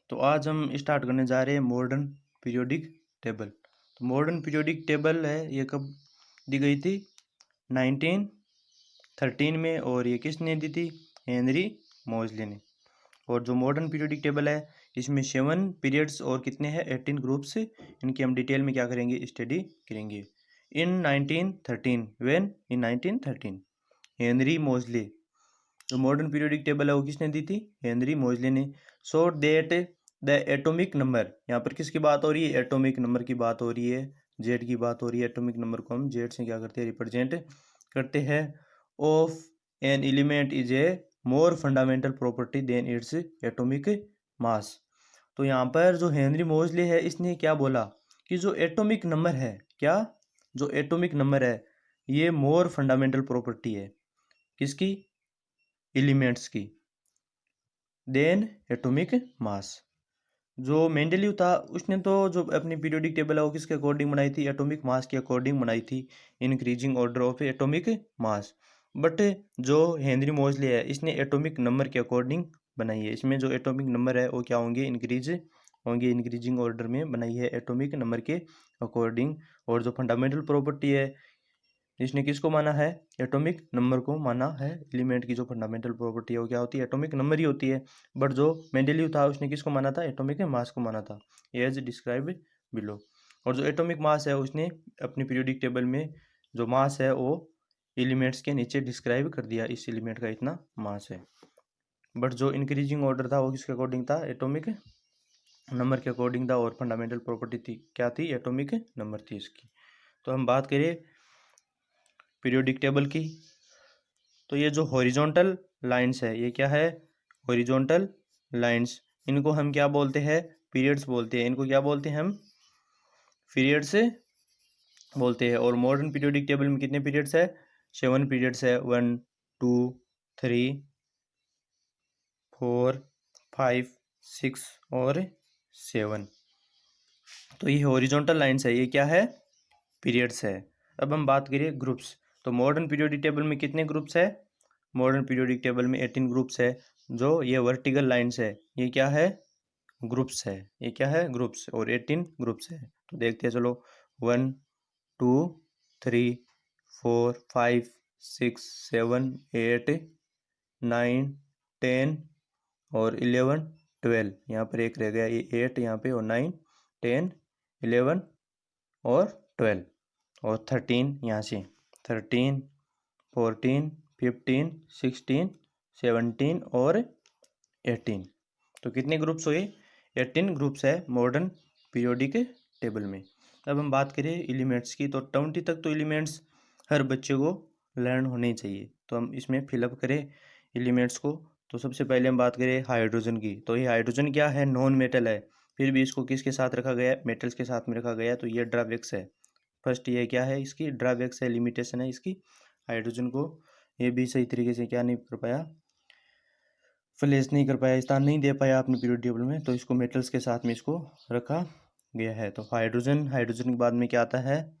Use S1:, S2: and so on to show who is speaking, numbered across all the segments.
S1: तो आज हम स्टार्ट करने जा रहे हैं मॉडर्न पीरियोडिक टेबल। तो मॉडर्न पीरियोडिक टेबल है, ये कब दी गई थी? 1913 में। और ये किसने दी थी? हेनरी मोजले ने। और जो मॉडर्न पीरियोडिक टेबल है इसमें 7 पीरियड्स और कितने हैं? 18 ग्रुप्स। इनकी हम डिटेल में क्या करेंगे? स्टडी करेंगे। इन 1913 हेनरी मोजले, जो मॉडर्न पीरियोडिक टेबल है वो किसने दी थी? हेनरी मोजले ने। So that the atomic number, यहाँ पर किसकी बात हो रही है? एटॉमिक नंबर की बात हो रही है, जेड की बात हो रही है। एटॉमिक नंबर को हम जेड से क्या करते हैं? रिप्रेजेंट करते हैं। Of an element is a more fundamental property than its atomic mass. तो यहाँ पर जो हेनरी मोजले है इसने क्या बोला कि जो एटॉमिक नंबर है, क्या? जो एटॉमिक नंबर है ये मोर फंडामेंटल प्रॉपर्टी है किसकी? एलिमेंट्स की, देन एटॉमिक मास। जो मेंडेलीव था उसने तो जो अपनी पीरियोडिक टेबल है वो किसके अकॉर्डिंग बनाई थी? एटॉमिक मास के अकॉर्डिंग बनाई थी, increasing order of atomic mass. But जो हेनरी मोजले है इसने एटॉमिक नंबर के अकॉर्डिंग बनाई है। इसमें जो एटॉमिक नंबर है वो क्या होंगे? इंक्रीज होंगे, इंक्रीजिंग ऑर्डर में बनाई है एटॉमिक नंबर के अकॉर्डिंग। और जो फंडामेंटल प्रॉपर्टी है इसने किसको माना है? एटॉमिक नंबर को माना है। एलिमेंट की जो फंडामेंटल प्रॉपर्टी है वो क्या होती है? एटॉमिक नंबर ही होती है। बट जो मेंडेलीव था उसने किसको माना था? एटॉमिक मास को माना था, एज डिस्क्राइब बिलो। और जो एटॉमिक मास है उसने अपनी पीरियोडिक टेबल में जो मास है वो एलिमेंट्स के नीचे डिस्क्राइब कर दिया, इस एलिमेंट का इतना मास है। बट जो इंक्रीजिंग ऑर्डर था वो किसके अकॉर्डिंग था? एटॉमिक नंबर के अकॉर्डिंग था। और फंडामेंटल प्रॉपर्टी थी क्या थी? एटॉमिक नंबर थी इसकी। तो हम बात करें पीरियोडिक टेबल की, तो ये जो हॉरिजॉन्टल लाइंस है ये क्या है? हॉरिजॉन्टल लाइंस, इनको हम क्या बोलते हैं? पीरियड्स बोलते हैं। इनको क्या बोलते हैं हम? पीरियड्स बोलते हैं। और मॉडर्न पीरियोडिक टेबल में कितने पीरियड्स है? 7 पीरियड्स है। 1 2 3 4 5 6 और 7। तो ये हॉरिजॉन्टल लाइंस है, ये क्या है? पीरियड्स है। अब हम बात करिए ग्रुप्स। तो मॉडर्न पीरियोडिक टेबल में कितने ग्रुप्स है? मॉडर्न पीरियोडिक टेबल में 18 ग्रुप्स है। जो ये वर्टिकल लाइंस है ये क्या है? ग्रुप्स है। ये क्या है? ग्रुप्स। और 18 ग्रुप्स है। तो देखते हैं चलो। 1 2 3 4 5 6 7 8 9 10 और 11 12। यहाँ पर एक रह गया, ये 8 यहाँ पे, और 9 10 11 और 12 और 13 यहाँ से। 13 14 15 16 17 और 18। तो कितने ग्रुप्स हुए? 18 ग्रुप्स है मॉडर्न पीरियोडिक टेबल में। अब हम बात करें एलिमेंट्स की, तो 20 तक तो एलिमेंट्स हर बच्चे को लर्न होने चाहिए। तो हम इसमें फिलअप करें एलिमेंट्स को। तो सबसे पहले हम बात करें हाइड्रोजन की। तो ये हाइड्रोजन क्या है? नॉन मेटल है, फिर भी इसको किसके साथ रखा गया है? मेटल्स के साथ में रखा गया है। तो ये ड्रॉबैक्स है। फर्स्ट ये क्या है? इसकी ड्रॉबैक्स है, लिमिटेशन है इसकी। हाइड्रोजन को ये भी सही तरीके से क्या नहीं कर पाया? प्लेस नहीं कर पाया, स्थान नहीं दे पाया अपने पीरियोडिक टेबल में। तो इसको मेटल्स के साथ में इसको रखा गया है। तो हाइड्रोजन, हाइड्रोजन के बाद में क्या आता है?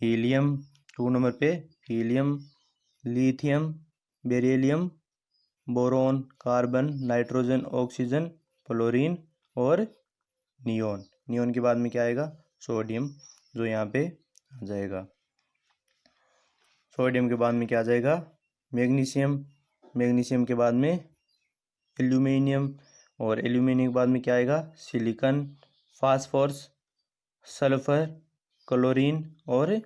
S1: हीलियम 2 नंबर पे। Helium, lithium, beryllium, boron, carbon, nitrogen, oxygen, fluorine और नियोन। नियोन के बाद में क्या आएगा? सोडियम, जो यहाँ पे आ जाएगा। सोडियम के बाद में क्या आ जाएगा? मैग्नीशियम, मैग्नीशियम के बाद में एल्यूमिनियम, और एल्यूमिनियम के बाद में क्या आएगा? सिलिकॉन, फास्फोरस, सल्फर, क्लोरीन और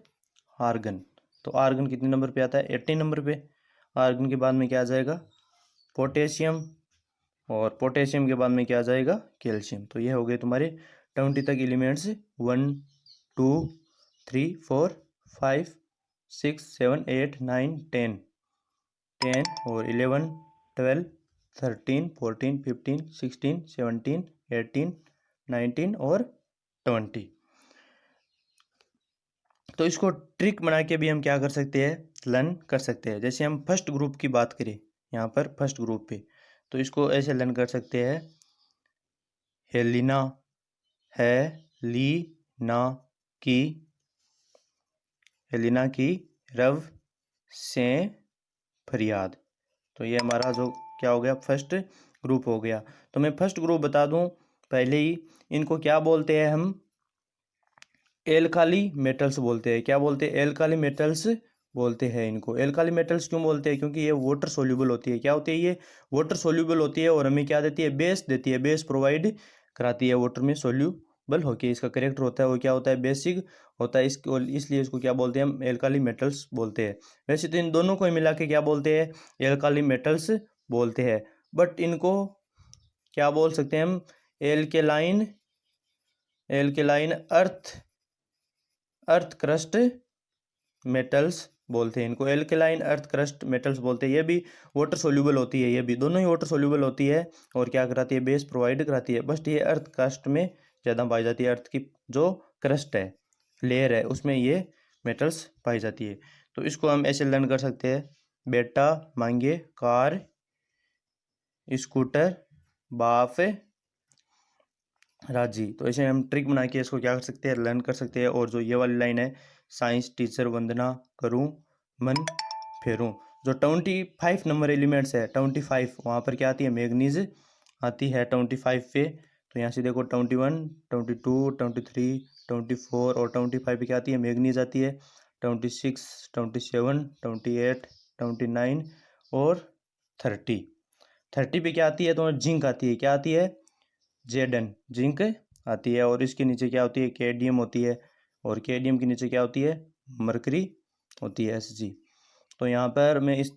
S1: आर्गन। तो आर्गन कितने नंबर पे आता है? 18 नंबर पे। आर्गन के बाद में क्या आ जाएगा? पोटेशियम, और पोटेशियम के बाद में क्या आ जाएगा? कैल्शियम। तो ये हो गए तुम्हारे 20 तक एलिमेंट्स। 1 2 3 4 5 6 7 8 9 10 और 11 12 13 14 15 16 17 18 19 और 20। तो इसको ट्रिक बना के भी हम क्या कर सकते हैं? लर्न कर सकते हैं। जैसे हम फर्स्ट ग्रुप की बात करें, यहाँ पर फर्स्ट ग्रुप पे, तो इसको ऐसे लर्न कर सकते हैं। हेलिना है ली ना की, हेलिना की रव से फरियाद। तो ये हमारा जो क्या हो गया? फर्स्ट ग्रुप हो गया। तो मैं फर्स्ट ग्रुप बता दूं, पहले ही इनको क्या बोलते हैं हम, एल्काली मेटल्स बोलते हैं। क्या बोलते हैं, एल्काली मेटल्स बोलते हैं इनको। एल्काली मेटल्स क्यों बोलते हैं, क्योंकि ये वाटर सोल्यूबल होती है। क्या होती है, ये वाटर सोल्यूबल होती है और हमें क्या देती है, बेस देती है, बेस प्रोवाइड कराती है वाटर में सोल्यूबल होके। इसका करेक्टर होता है वो क्या होता है, बेसिक होता है इसको, इसलिए इसको क्या बोलते हैं हम, एल्काली मेटल्स बोलते हैं। वैसे तो इन दोनों को मिला के क्या बोलते हैं, एल्काली मेटल्स बोलते हैं। बट इनको क्या बोल सकते हैं हम, alkaline, alkaline earth crust metals बोलते हैं इनको। एल्केलाइन अर्थ क्रस्ट मेटल्स बोलते हैं। ये भी वाटर सोल्यूबल होती है, ये भी दोनों ही वाटर सोल्यूबल होती है और क्या कराती है, बेस प्रोवाइड कराती है। बस ये अर्थ क्रस्ट में ज़्यादा पाई जाती है। अर्थ की जो क्रस्ट है, लेयर है, उसमें ये मेटल्स पाई जाती है। तो इसको हम ऐसे लर्न कर सकते हैं, बेटा मांगे कार स्कूटर बाप राजी। तो ऐसे हम ट्रिक बना के इसको क्या कर सकते हैं, लर्न कर सकते हैं। और जो ये वाली लाइन है, साइंस टीचर वंदना करूं मन फेरूं, जो 25 नंबर एलिमेंट्स है, 25 वहाँ पर क्या आती है, मैग्नीज आती है 25 पे। तो यहाँ से देखो 21, 22, 23, 24 और 25 पे क्या आती है, मैग्नीज आती है। 26, 27, 28, 29 और 30 पे क्या आती है, तो जिंक आती है। क्या आती है, जेडन, जिंक आती है। और इसके नीचे क्या होती है, केडियम होती है। और केडियम के नीचे क्या होती है, मरकरी होती है, Hg। तो यहाँ पर मैं इस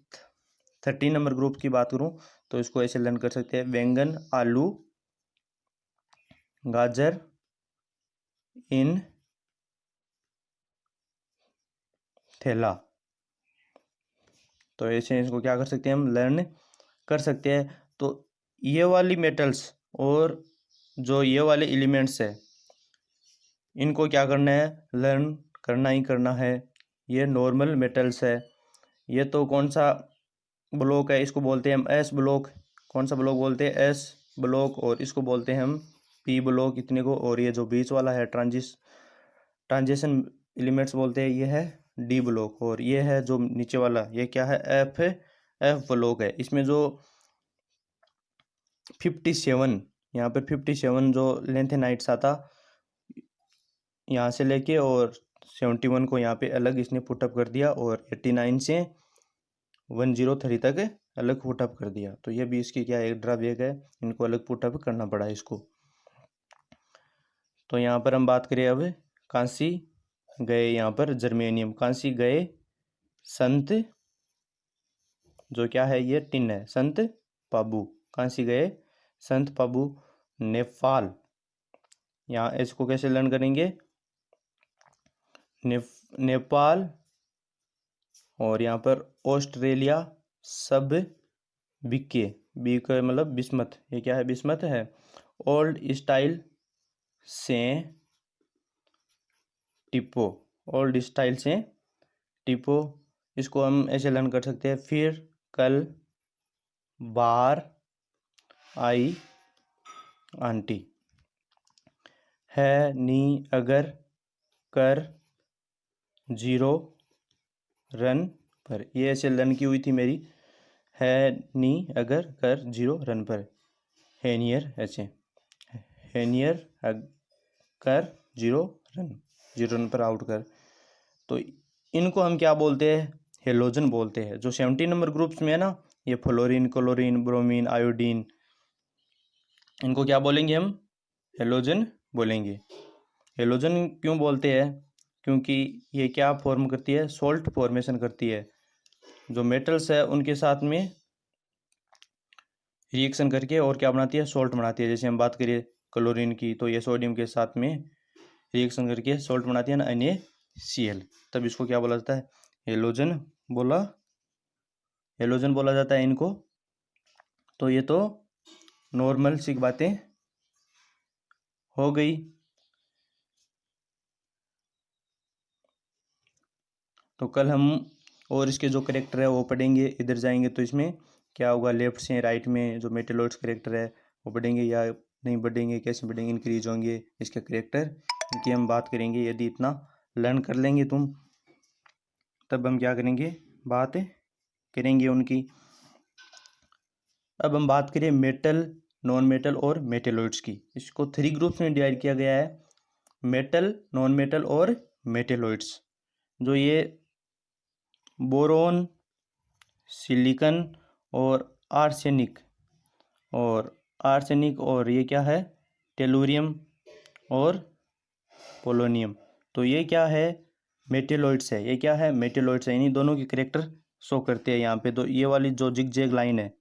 S1: 13 नंबर ग्रुप की बात करूँ तो इसको ऐसे लर्न कर सकते हैं, बैंगन आलू गाजर इन थैला। तो ऐसे इसको क्या कर सकते हैं, हम लर्न कर सकते हैं। तो ये वाली मेटल्स और जो ये वाले एलिमेंट्स है, इनको क्या करना है, लर्न करना ही करना है। ये नॉर्मल मेटल्स है। ये तो कौन सा ब्लॉक है, इसको बोलते हैं हम एस ब्लॉक। कौन सा ब्लॉक बोलते हैं, एस ब्लॉक। और इसको बोलते हैं हम पी ब्लॉक, इतने को। और ये जो बीच वाला है ट्रांजिशन एलिमेंट्स बोलते हैं, ये है डी ब्लॉक। और ये है जो नीचे वाला, ये क्या है, एफ ब्लॉक है। इसमें जो 57, यहाँ पर 57 जो लेंथेनाइट्स आता, यहाँ से लेके और 71 को यहाँ पे अलग इसने पुटअप कर दिया, और 89 से 103 तक अलग पुटअप कर दिया। तो ये भी इसकी क्या एक ड्रॉबैक है, इनको अलग पुटअप करना पड़ा इसको। तो यहाँ पर हम बात करें अब, कांसी गए, यहाँ पर जर्मेनियम, कांसी गए संत, जो क्या है, ये टिन है, संत पाबू। कांसी गए संत पाबू नेपाल। यहाँ इसको कैसे लर्न करेंगे, नेपाल। और यहाँ पर ऑस्ट्रेलिया सब बिके, बी का मतलब बिस्मत, ये क्या है, बिस्मत है। ओल्ड स्टाइल से टिपो, ओल्ड स्टाइल से टिपो। इसको हम ऐसे लर्न कर सकते हैं, फिर कल बाहर आई आंटी, है नी अगर कर 0 रन पर। ये ऐसे लर्न की हुई थी मेरी, है नी अगर कर 0 रन पर, हेनियर ऐसे, हेनियर कर 0 रन पर आउट कर। तो इनको हम क्या बोलते हैं, हेलोजन बोलते हैं। जो 70 नंबर ग्रुप्स में है ना, ये फ्लोरीन, क्लोरीन, ब्रोमीन, आयोडीन, इनको क्या बोलेंगे हम, हेलोजन बोलेंगे। हेलोजन क्यों बोलते हैं, क्योंकि ये क्या फॉर्म करती है, सॉल्ट फॉर्मेशन करती है। जो मेटल्स है उनके साथ में रिएक्शन करके और क्या बनाती है, सॉल्ट बनाती है। जैसे हम बात करिए क्लोरीन की, तो ये सोडियम के साथ में रिएक्शन करके सॉल्ट बनाती है ना, NaCl। तब इसको क्या बोला जाता है, हेलोजन बोला जाता है इनको। तो ये तो नॉर्मल सी बातें हो गई। तो कल हम और इसके जो करेक्टर है वो पढ़ेंगे। इधर जाएंगे तो इसमें क्या होगा, लेफ्ट से राइट में जो मेटेलॉइड्स करेक्टर है वो पढ़ेंगे या नहीं पढ़ेंगे, कैसे पढ़ेंगे, इंक्रीज होंगे इसके करेक्टर, इनकी हम बात करेंगे। यदि इतना लर्न कर लेंगे तुम, तब हम क्या करेंगे, बात करेंगे उनकी। अब हम बात करें मेटल नॉन मेटल और मेटेलॉइड्स की। इसको 3 ग्रुप्स में डिवाइड किया गया है, मेटल, नॉन मेटल और मेटेलॉइड्स। जो ये बोरोन, सिलिकन और आर्सेनिक और ये क्या है, टेलुरियम और पोलोनियम। तो ये क्या है, मेटेलॉइड्स है। ये क्या है, मेटेलॉइड्स है। इन्हीं दोनों के करेक्टर शो करते हैं यहाँ पे। तो ये वाली जो जिग जैग लाइन है,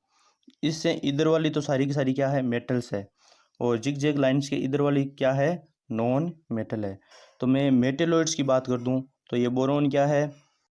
S1: इससे इधर वाली तो सारी की सारी क्या है, मेटल्स है, और जिग जैग लाइन्स के इधर वाली क्या है, नॉन मेटल है। तो मैं मेटेलॉइड्स की बात कर दूं तो ये बोरोन क्या है,